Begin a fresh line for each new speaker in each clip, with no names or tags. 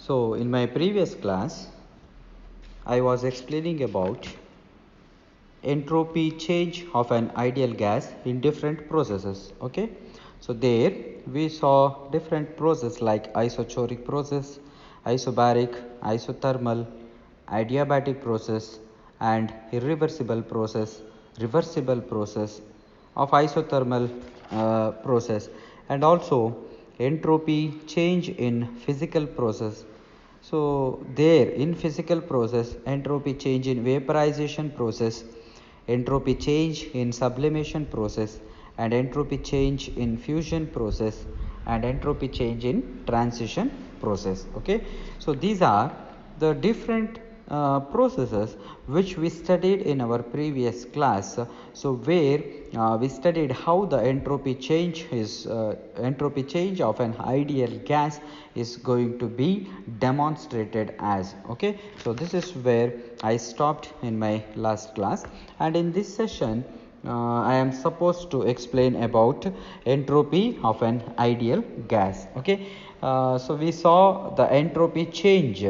So in my previous class, I was explaining about entropy change of an ideal gas in different processes. Okay, so there we saw different processes like isochoric process, isobaric, isothermal, adiabatic process, and irreversible process, reversible process of isothermal process, and also entropy change in physical process. So there in physical process, entropy change in vaporization process, entropy change in sublimation process, and entropy change in fusion process, and entropy change in transition process. Okay, so these are the different processes which we studied in our previous class. So where we studied how the entropy change of an ideal gas is going to be demonstrated as. Okay, so this is where I stopped in my last class, and in this session I am supposed to explain about entropy of an ideal gas. Okay, so we saw the entropy change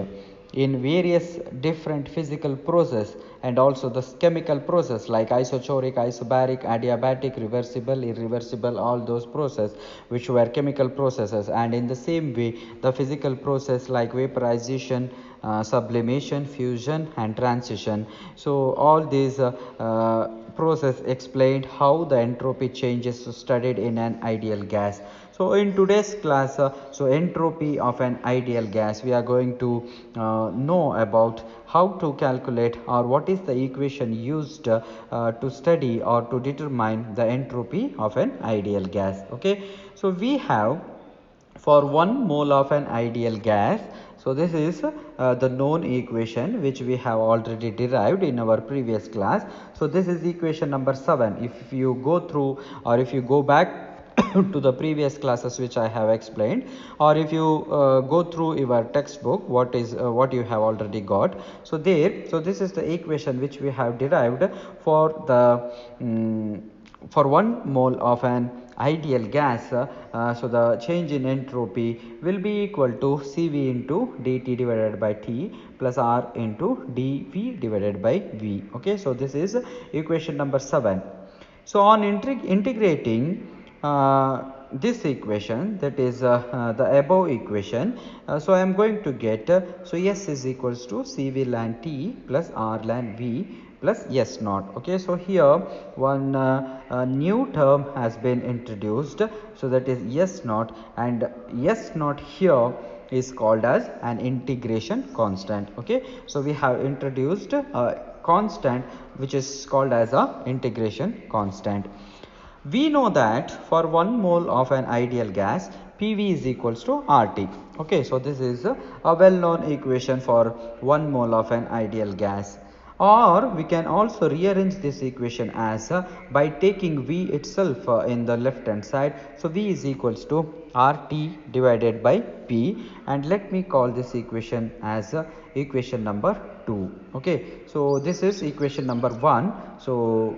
in various different physical process and also the chemical process like isochoric, isobaric, adiabatic, reversible, irreversible, all those process which were chemical processes, and in the same way the physical process like vaporization, sublimation, fusion, and transition. So all these process explained how the entropy changes studied in an ideal gas. So in today's class, so entropy of an ideal gas, we are going to know about how to calculate or what is the equation used to study or to determine the entropy of an ideal gas. Okay, so we have for 1 mole of an ideal gas, so this is the known equation which we have already derived in our previous class. So this is equation number 7. If you go through or if you go back to the previous classes which I have explained, or if you go through your textbook what you have already got, so this is the equation which we have derived for the for 1 mole of an ideal gas. So the change in entropy will be equal to Cv into dt divided by T plus R into dV divided by V. Okay, so this is equation number 7. So on integrating this equation, that is the above equation, so I am going to get so S is equals to Cv ln T plus R ln V plus S naught. Okay, so here one new term has been introduced, so that is S naught, and S naught here is called as an integration constant. Okay, so we have introduced a constant which is called as a integration constant. We know that for 1 mole of an ideal gas, PV is equals to RT. Okay, so this is a well-known equation for 1 mole of an ideal gas. Or we can also rearrange this equation as by taking V itself in the left hand side. So V is equals to RT divided by P, and let me call this equation as equation number 2. Okay, so this is equation number 1. So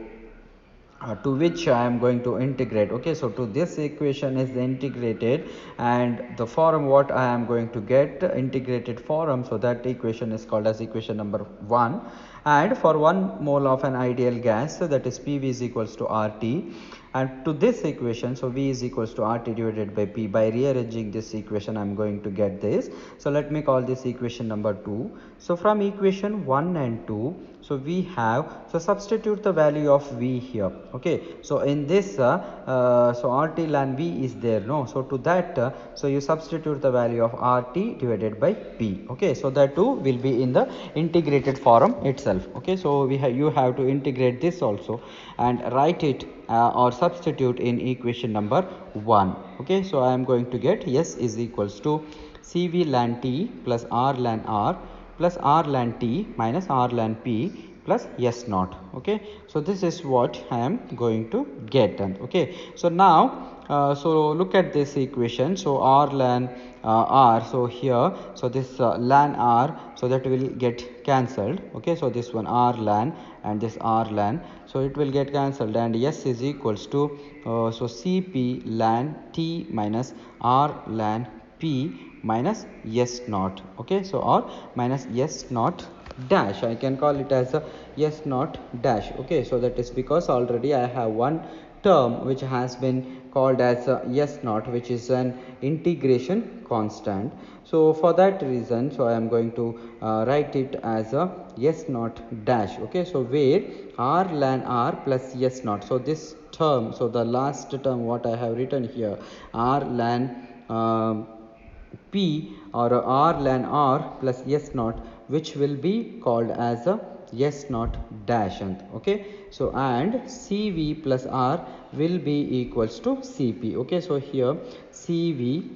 to which I am going to integrate. Okay, so to this equation is integrated, and the form what I am going to get integrated form, so that equation is called as equation number 1. And for 1 mole of an ideal gas, so that is PV is equals to RT, and to this equation, so V is equals to RT divided by P. By rearranging this equation I am going to get this. So let me call this equation number 2. So from equation 1 and 2, so we have, so substitute the value of V here. Okay, so in this so RT ln V is there, no, so to that so you substitute the value of RT divided by P. Okay, so that too will be in the integrated form itself. Okay, so you have to integrate this also and write it or substitute in equation number 1. Okay, so I am going to get S is equals to Cv ln T plus R ln R plus R ln T minus R ln P plus S naught. Okay, so this is what I am going to get done. Okay, so now so look at this equation. So R ln R, so here, so this ln R, so that will get cancelled. Okay, so this one R ln and this R ln, so it will get cancelled, and S is equals to so Cp ln T minus R ln P minus S naught. Okay, so or minus S naught dash, I can call it as a S naught dash. Okay, so that is because already I have one term which has been called as S naught, which is an integration constant. So for that reason, so I am going to write it as a S naught dash. Okay, so where R ln R plus S naught, so this term, so the last term what I have written here, R ln P or R ln R plus S naught, which will be called as a S naught dash. Okay, so and CV plus R will be equals to CP. Okay, so here CV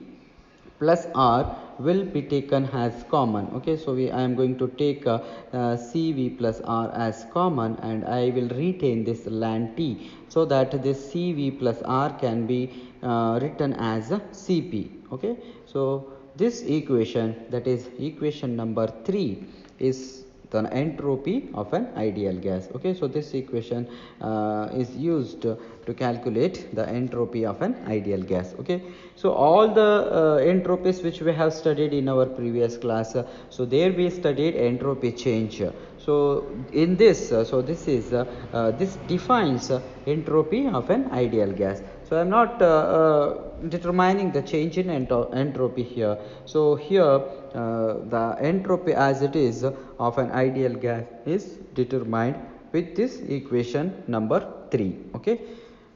plus R will be taken as common. Okay, so I am going to take CV plus R as common, and I will retain this ln T, so that this CV plus R can be written as CP. Okay, so this equation, that is equation number 3, is the entropy of an ideal gas. Okay, so this equation is used to calculate the entropy of an ideal gas. Okay, so all the entropies which we have studied in our previous class, so there we studied entropy change. So in this, so this is this defines entropy of an ideal gas. So I am not determining the change in entropy here. So here the entropy as it is of an ideal gas is determined with this equation number 3. Okay,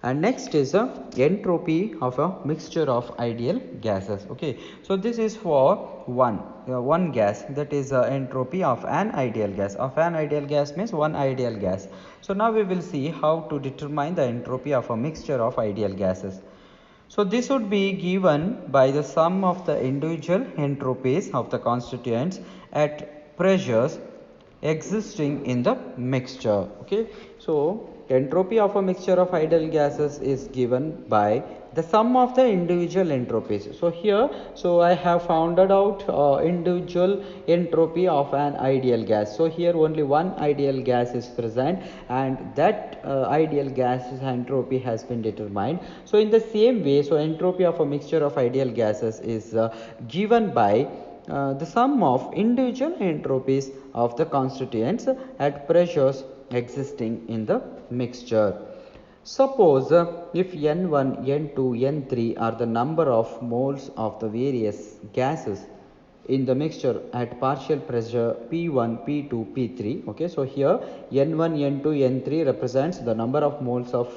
and next is the entropy of a mixture of ideal gases. Okay, so this is for one gas, that is entropy of an ideal gas. Of an ideal gas means one ideal gas. So now we will see how to determine the entropy of a mixture of ideal gases. So this would be given by the sum of the individual entropies of the constituents at pressures existing in the mixture. Okay, so entropy of a mixture of ideal gases is given by the sum of the individual entropies. So here, so I have found out individual entropy of an ideal gas. So here only one ideal gas is present, and that ideal gas's entropy has been determined. So in the same way, so entropy of a mixture of ideal gases is given by the sum of individual entropies of the constituents at pressures existing in the mixture. Suppose if N1, N2, N3 are the number of moles of the various gases in the mixture at partial pressure P1, P2, P3. Okay, so here N1, N2, N3 represents the number of moles of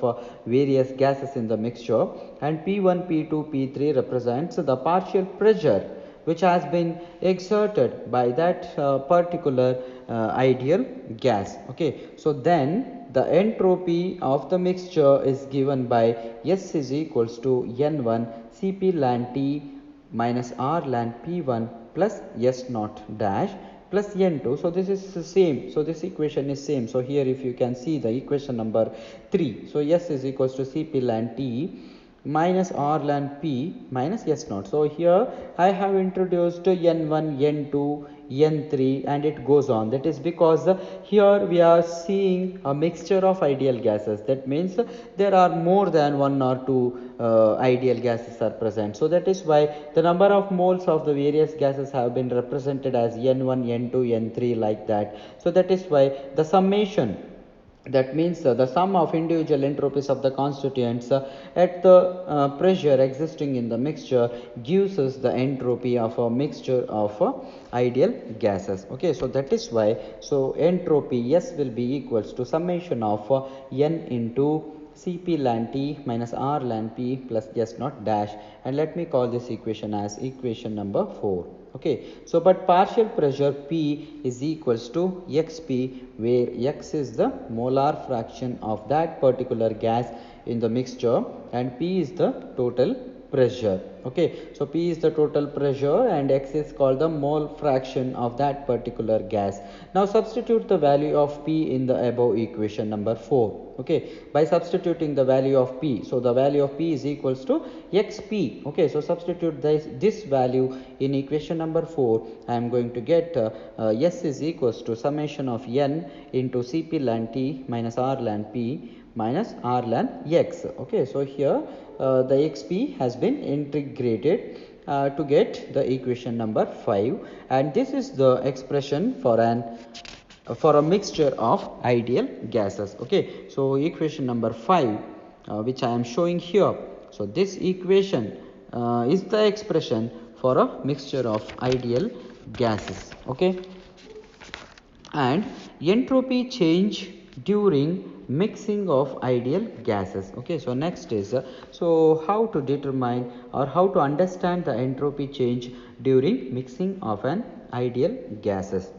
various gases in the mixture, and P1, P2, P3 represents the partial pressure which has been exerted by that particular ideal gas. Okay, so then the entropy of the mixture is given by S is equals to N1 Cp ln T minus R ln P1 plus S naught dash plus N2. So this is the same. So this equation is same. So here if you can see the equation number 3. So S is equals to Cp ln T minus R ln P minus S naught. So here I have introduced N1, N2, N3, and it goes on. That is because here we are seeing a mixture of ideal gases. That means there are more than one or two ideal gases are present. So that is why the number of moles of the various gases have been represented as N1, N2, N3 like that. So that is why the summation, that means the sum of individual entropies of the constituents at the pressure existing in the mixture gives us the entropy of a mixture of ideal gases. Okay, so that is why, so entropy S will be equals to summation of N into Cp ln T minus R ln P plus S naught dash, and let me call this equation as equation number 4. Okay, so but partial pressure P is equals to Xp, where X is the molar fraction of that particular gas in the mixture and P is the total pressure. Okay, so P is the total pressure and X is called the mole fraction of that particular gas. Now substitute the value of P in the above equation number 4. Okay, by substituting the value of P, so the value of P is equals to Xp. Okay, so substitute this value in equation number 4. I am going to get S is equals to summation of N into Cp ln T minus R ln P minus R ln X. Okay, so here the Xp has been integrated to get the equation number 5, and this is the expression for a mixture of ideal gases. Okay, so equation number 5, which I am showing here. So this equation is the expression for a mixture of ideal gases. Okay, and entropy change during mixing of ideal gases. Okay, so next is so how to determine or how to understand the entropy change during mixing of an ideal gases.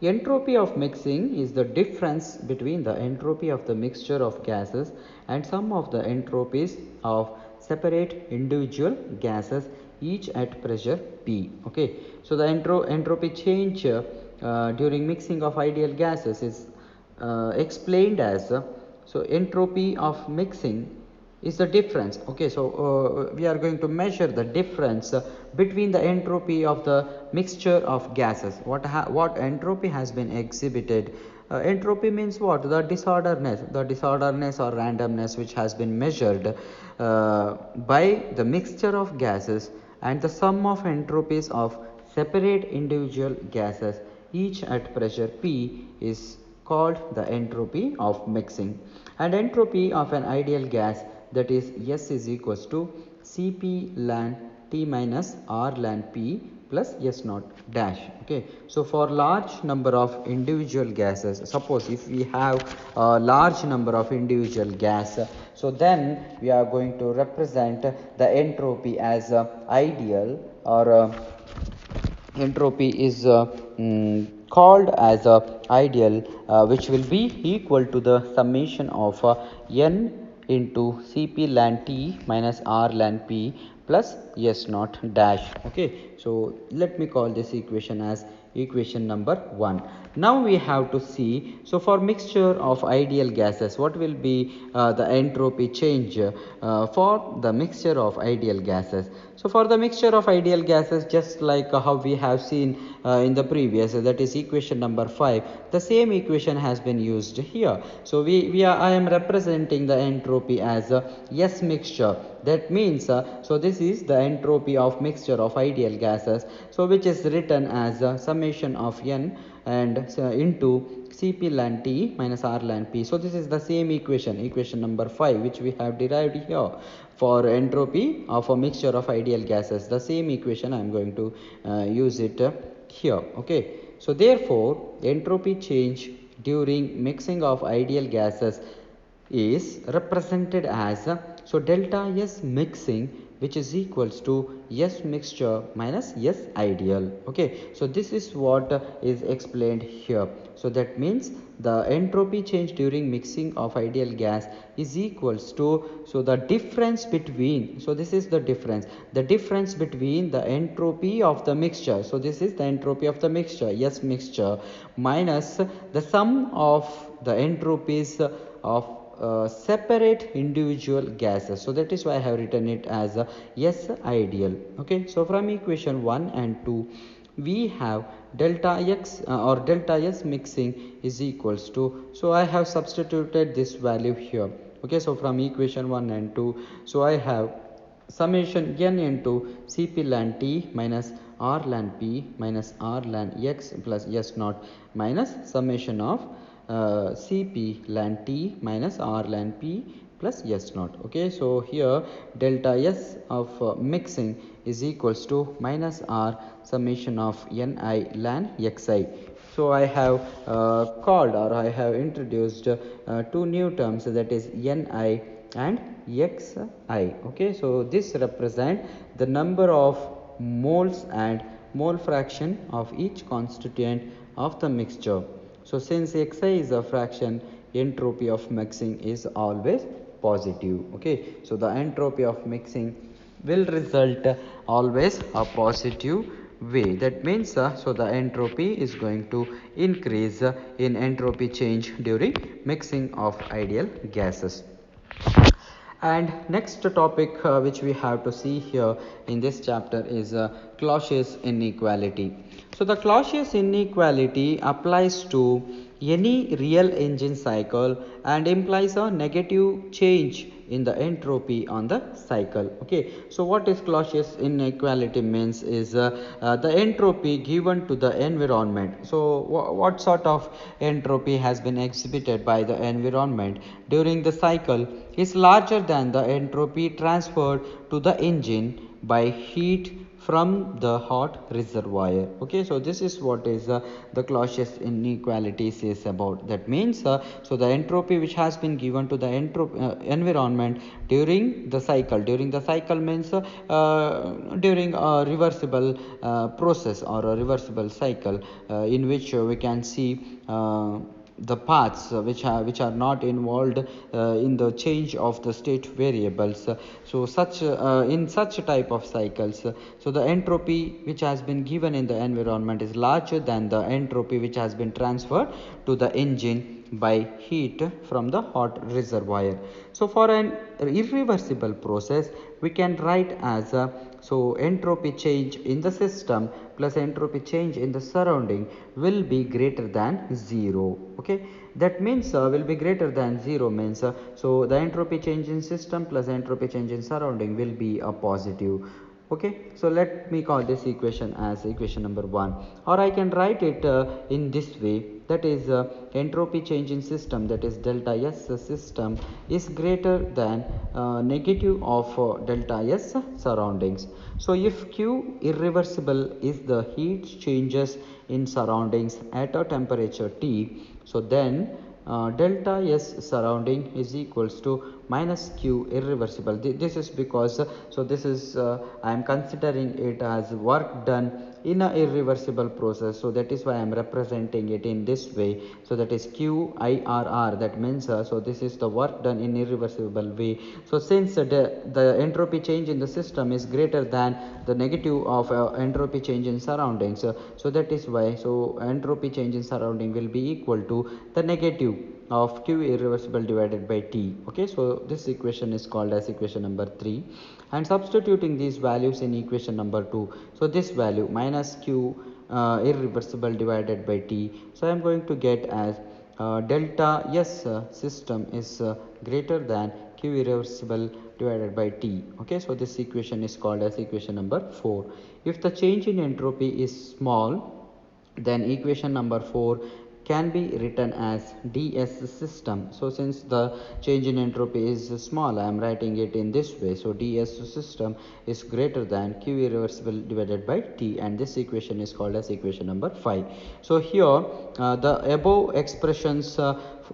Entropy of mixing is the difference between the entropy of the mixture of gases and some of the entropies of separate individual gases, each at pressure P. Okay, so the entropy change during mixing of ideal gases is explained as so entropy of mixing is the difference. Okay, so we are going to measure the difference between the entropy of the mixture of gases. What entropy has been exhibited. Entropy means what? The disorderness or randomness which has been measured by the mixture of gases and the sum of entropies of separate individual gases, each at pressure P, is called the entropy of mixing. And entropy of an ideal gas, that is S is equals to Cp ln T minus R ln P plus S naught dash. Okay, so for large number of individual gases, suppose if we have a large number of individual gas, so then we are going to represent the entropy as ideal, or entropy is called as ideal, which will be equal to the summation of n into Cp ln T minus R ln P plus S naught dash. Okay, so let me call this equation as equation number 1. Now we have to see, so for mixture of ideal gases, what will be the entropy change for the mixture of ideal gases. So for the mixture of ideal gases, just like how we have seen in the previous, that is equation number 5, the same equation has been used here. So I am representing the entropy as S mixture. That means so this is the entropy of mixture of ideal gases, so which is written as summation of n and into Cp ln T minus R ln P. So this is the same equation number 5, which we have derived here for entropy of a mixture of ideal gases. The same equation I am going to use it here. Okay, so therefore entropy change during mixing of ideal gases is represented as so delta S mixing, which is equals to S mixture minus S ideal. Okay, so this is what is explained here. So that means the entropy change during mixing of ideal gas is equals to, so the difference between, so this is the difference between the entropy of the mixture, so this is the entropy of the mixture, S mixture, minus the sum of the entropies of separate individual gases. So that is why I have written it as S ideal. Okay, so from equation 1 and 2 we have delta X or delta S mixing is equals to, so I have substituted this value here. Okay, so from equation 1 and 2, so I have summation n into Cp ln T minus R ln P minus R ln X plus S naught minus summation of Cp ln T minus R ln P plus S naught. Okay, so here delta S of mixing is equals to minus R summation of Ni ln Xi. So I have called, or I have introduced two new terms, that is Ni and Xi. Okay, so this represent the number of moles and mole fraction of each constituent of the mixture. So since Xi is a fraction, entropy of mixing is always positive. Okay, so the entropy of mixing will result always a positive way. That means so the entropy is going to increase in entropy change during mixing of ideal gases. And next topic which we have to see here in this chapter is Clausius inequality. So the Clausius inequality applies to any real engine cycle and implies a negative change in the entropy on the cycle. Okay, so what is Clausius inequality means is the entropy given to the environment. So what sort of entropy has been exhibited by the environment during the cycle is larger than the entropy transferred to the engine by heat from the hot reservoir. Okay, so this is what is the Clausius inequality says about. That means so the entropy which has been given to the environment during the cycle means during a reversible process or a reversible cycle in which we can see the paths which are not involved in the change of the state variables. So such in such type of cycles, so the entropy which has been given in the environment is larger than the entropy which has been transferred to the engine by heat from the hot reservoir. So for an irreversible process, we can write as so entropy change in the system plus entropy change in the surrounding will be greater than 0. Okay, that means will be greater than 0 means so the entropy change in system plus entropy change in surrounding will be a positive. Okay, so let me call this equation as equation number 1, or I can write it in this way, that is entropy change in system, that is delta S system, is greater than negative of delta S surroundings. So if Q irreversible is the heat changes in surroundings at a temperature T, so then delta S surrounding is equals to minus Q irreversible. This is because so this is I am considering it as work done in a irreversible process, so that is why I am representing it in this way. So that is QIRR, that means so this is the work done in irreversible way. So since the entropy change in the system is greater than the negative of entropy change in surroundings, so that is why so entropy change in surrounding will be equal to the negative of Q irreversible divided by T. Okay, so this equation is called as equation number 3, and substituting these values in equation number 2, so this value minus Q irreversible divided by T, so I am going to get as delta S system is greater than Q irreversible divided by T. Okay, so this equation is called as equation number 4. If the change in entropy is small, then equation number 4 can be written as ds system. So since the change in entropy is small, I am writing it in this way. So ds system is greater than Q irreversible divided by T, and this equation is called as equation number 5. So here the above expressions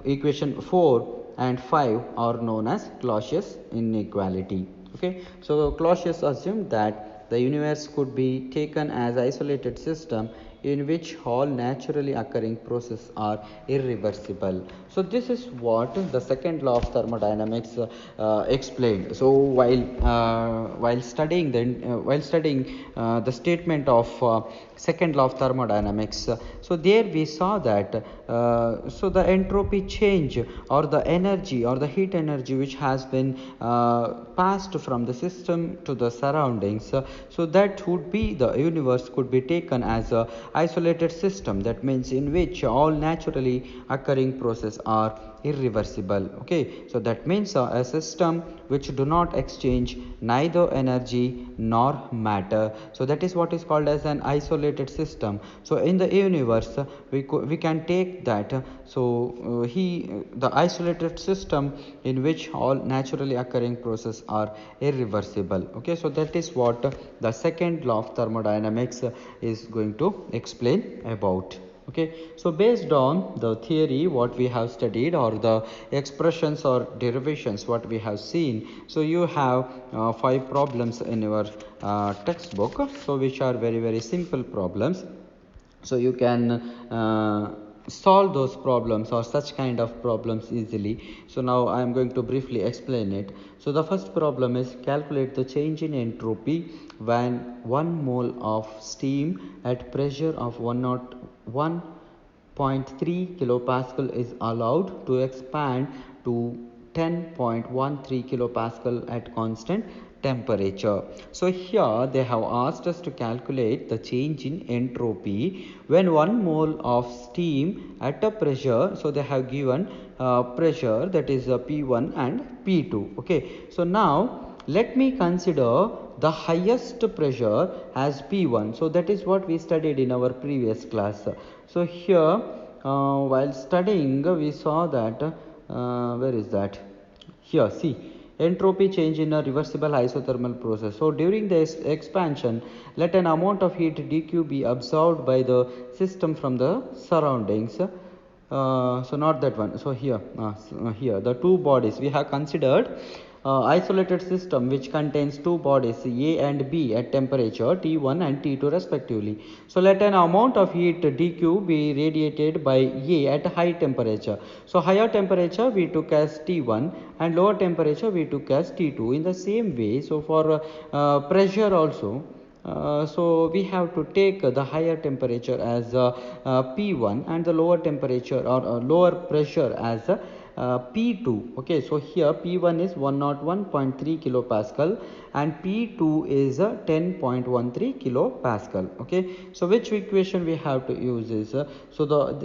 equation 4 and 5 are known as Clausius inequality. Okay, so Clausius assumed that the universe could be taken as isolated system in which all naturally occurring processes are irreversible. So this is what the second law of thermodynamics explained. So while studying the statement of second law of thermodynamics, so there we saw that so the entropy change or the energy or the heat energy which has been passed from the system to the surroundings, so that would be the universe could be taken as a isolated system, that means in which all naturally occurring processes are irreversible. Okay, so that means a system which do not exchange neither energy nor matter, so that is what is called as an isolated system. So in the universe we can take that the isolated system in which all naturally occurring processes are irreversible. Okay, so that is what the second law of thermodynamics is going to explain about. Okay, so based on the theory what we have studied or the expressions or derivations what we have seen, so you have 5 problems in your textbook, so which are very simple problems. So you can solve those problems or such kind of problems easily. So now I am going to briefly explain it. So the first problem is calculate the change in entropy when 1 mole of steam at pressure of 101.3 kilopascal is allowed to expand to 10.13 kilopascal at constant temperature. So here they have asked us to calculate the change in entropy when 1 mole of steam at a pressure, so they have given pressure, that is P1 and P2. Okay, so now let me consider the highest pressure as P1. So that is what we studied in our previous class. So here while studying we saw that where is that, here see, entropy change in a reversible isothermal process. So during this expansion, let an amount of heat dq be absorbed by the system from the surroundings. So not that one. So here the two bodies we have considered, isolated system which contains two bodies A and B at temperature T1 and T2 respectively. So let an amount of heat dq be radiated by A at high temperature. So higher temperature we took as T1 and lower temperature we took as T2. In the same way, so for pressure also, so we have to take the higher temperature as P1 and the lower temperature or lower pressure as P2. Okay, so here P1 is 101.3 kilopascal and P2 is 10.13 kilopascal. Okay, so which equation we have to use is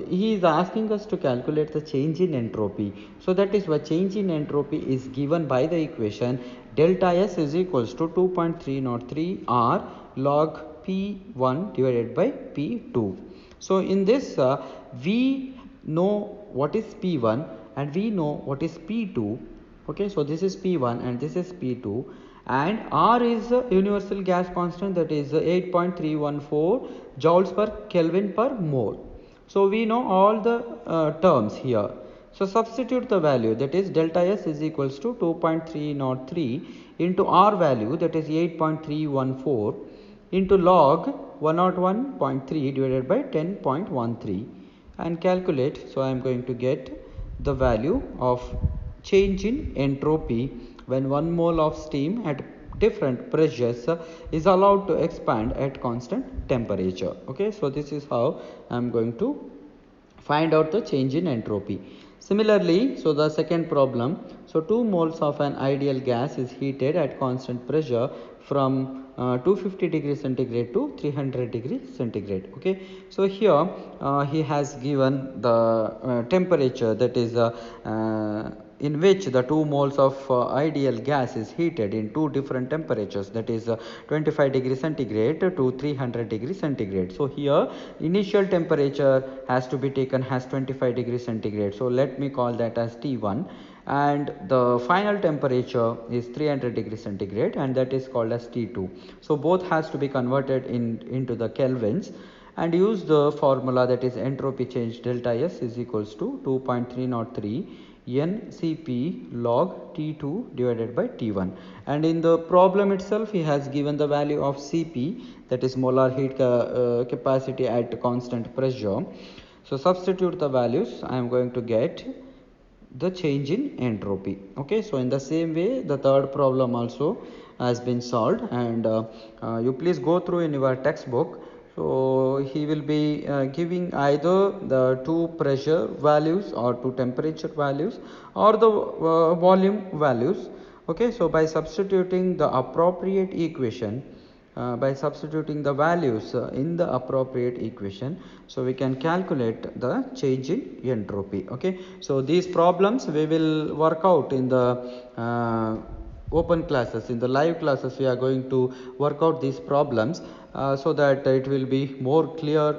he is asking us to calculate the change in entropy. So that is what change in entropy is given by the equation delta S is equals to 2.303 R log P1 divided by P2. So in this we know what is P1 and we know what is P2. Okay, so this is P1 and this is P2, and R is universal gas constant, that is 8.314 joules per Kelvin per mole. So we know all the terms here. So substitute the value, that is delta S is equals to 2.303 into R value, that is 8.314 into log 101.3 divided by 10.13 and calculate. So I am going to get the value of change in entropy when 1 mole of steam at different pressures is allowed to expand at constant temperature. Okay, so this is how I am going to find out the change in entropy. Similarly, so the second problem, so 2 moles of an ideal gas is heated at constant pressure from 250 degrees centigrade to 300 degrees centigrade. Okay, so here he has given the temperature, that is in which the 2 moles of ideal gas is heated in two different temperatures, that is 25 degrees centigrade to 300 degrees centigrade. So here initial temperature has to be taken as 25 degrees centigrade, so let me call that as T1, and the final temperature is 300 degrees centigrade and that is called as T2. So both has to be converted into the kelvins and use the formula, that is entropy change delta S is equals to 2.303 NCP log T2 divided by T1, and in the problem itself he has given the value of Cp, that is molar heat capacity at constant pressure. So substitute the values, I am going to get the change in entropy. Okay, so in the same way the third problem also has been solved, and you please go through in your textbook. So he will be giving either the two pressure values or two temperature values or the volume values. Okay, so by substituting the appropriate equation, by substituting the values in the appropriate equation, so we can calculate the change in entropy. Okay, so these problems we will work out in the open classes. In the live classes we are going to work out these problems so that it will be more clear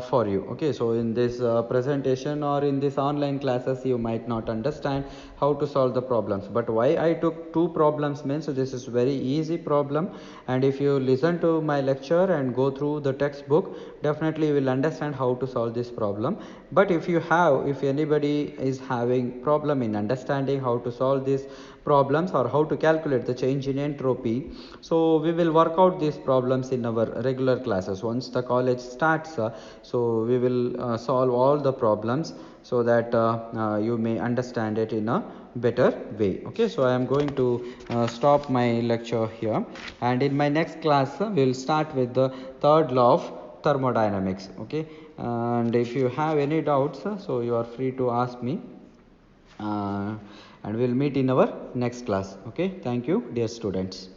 for you. Okay, so in this presentation or in this online classes you might not understand how to solve the problems, but why I took two problems means, so this is very easy problem, and if you listen to my lecture and go through the textbook, definitely you will understand how to solve this problem. But if anybody is having problem in understanding how to solve these problems or how to calculate the change in entropy, so we will work out these problems in our regular classes once the college starts. So we will solve all the problems so that you may understand it in a better way. Okay, so I am going to stop my lecture here, and in my next class we will start with the third law of thermodynamics. Okay, and if you have any doubts, so you are free to ask me. and we'll meet in our next class. Okay, thank you dear students.